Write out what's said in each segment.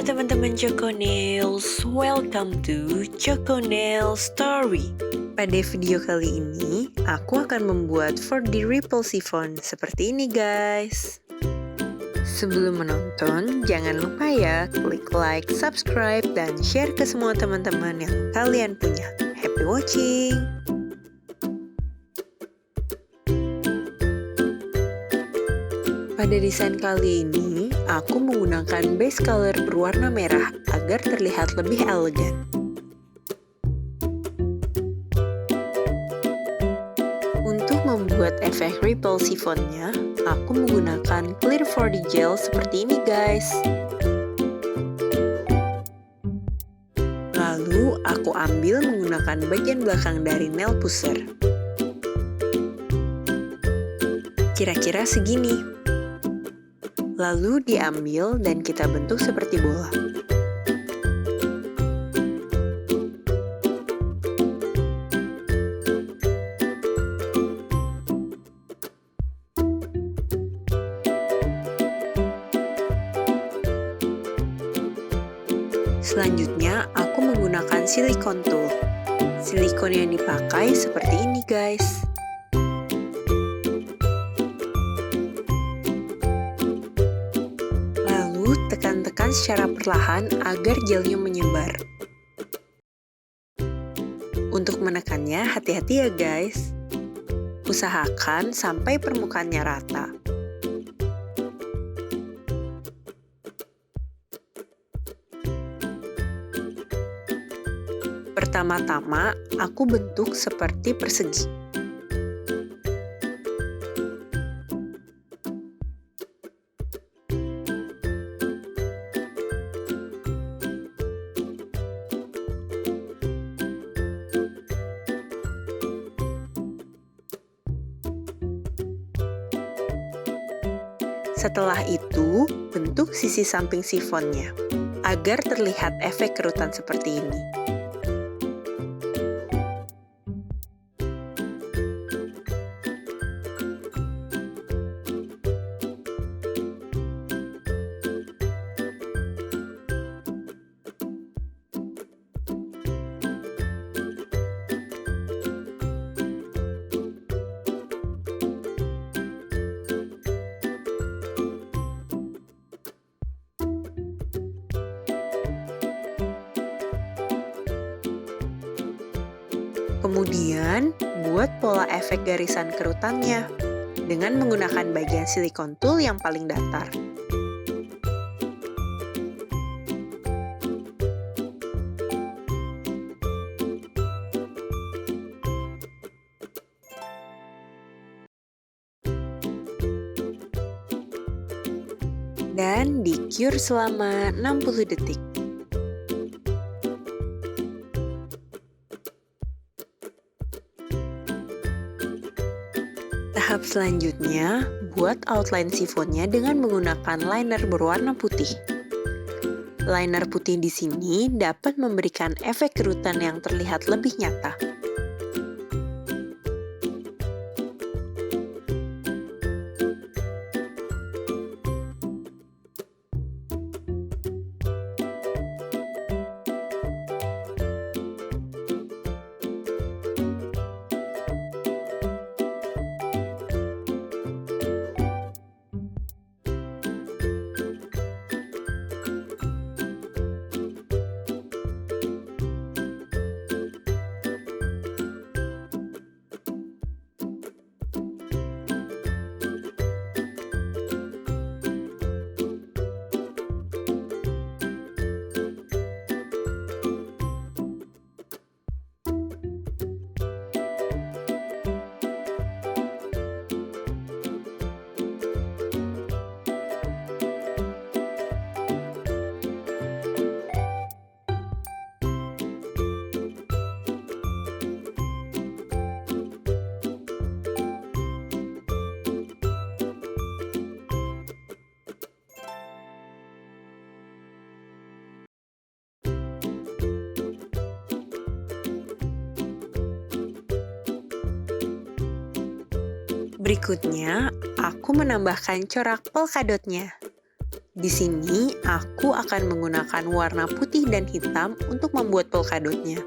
teman-teman Choco Nails, welcome to Choco Nail Story. Pada video kali ini, aku akan membuat 4D Ripple Chiffon seperti ini guys. Sebelum menonton, jangan lupa ya klik like, subscribe, dan share ke semua teman-teman yang kalian punya. Happy watching! Pada desain kali ini, aku menggunakan base color berwarna merah agar terlihat lebih elegan. Untuk membuat efek ripple chiffonnya, aku menggunakan clear 4D gel seperti ini guys. Lalu aku ambil menggunakan bagian belakang dari nail pusher. Kira-kira segini. Lalu diambil dan kita bentuk seperti bola. Selanjutnya, aku menggunakan silikon tool. Silikon yang dipakai seperti ini guys. Tekan-tekan secara perlahan agar gelnya menyebar. Untuk menekannya, hati-hati ya guys. Usahakan sampai permukaannya rata. Pertama-tama, aku bentuk seperti persegi. Setelah itu, bentuk sisi samping sifonnya, agar terlihat efek kerutan seperti ini. Kemudian, buat pola efek garisan kerutannya dengan menggunakan bagian silikon tool yang paling datar. Dan di-cure selama 60 detik. Tahap selanjutnya, buat outline chiffonnya dengan menggunakan liner berwarna putih. Liner putih di sini dapat memberikan efek kerutan yang terlihat lebih nyata. Berikutnya, aku menambahkan corak polkadotnya. Di sini aku akan menggunakan warna putih dan hitam untuk membuat polkadotnya.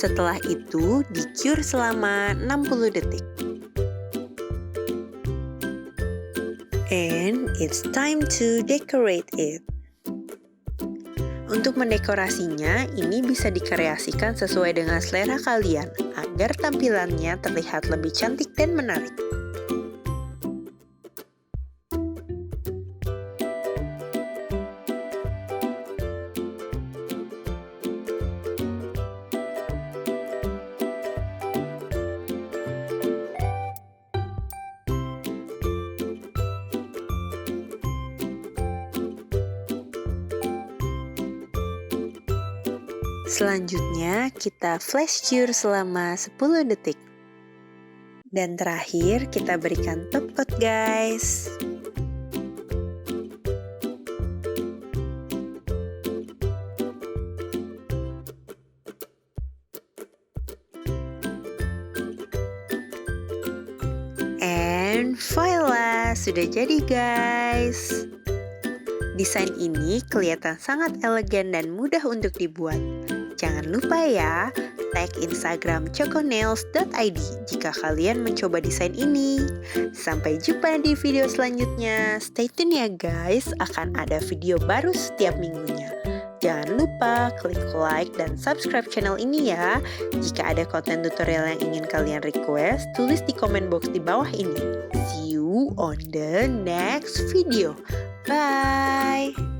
Setelah itu, di-cure selama 60 detik. And it's time to decorate it. Untuk mendekorasinya, ini bisa dikreasikan sesuai dengan selera kalian, agar tampilannya terlihat lebih cantik dan menarik. Selanjutnya, kita flash cure selama 10 detik. Dan terakhir, kita berikan top coat, guys. And voila, sudah jadi, guys. Desain ini kelihatan sangat elegan dan mudah untuk dibuat. Jangan lupa ya, tag Instagram choconails.id jika kalian mencoba desain ini. Sampai jumpa di video selanjutnya. Stay tune ya guys, akan ada video baru setiap minggunya. Jangan lupa klik like dan subscribe channel ini ya. Jika ada konten tutorial yang ingin kalian request, tulis di komen box di bawah ini. See you on the next video. Bye!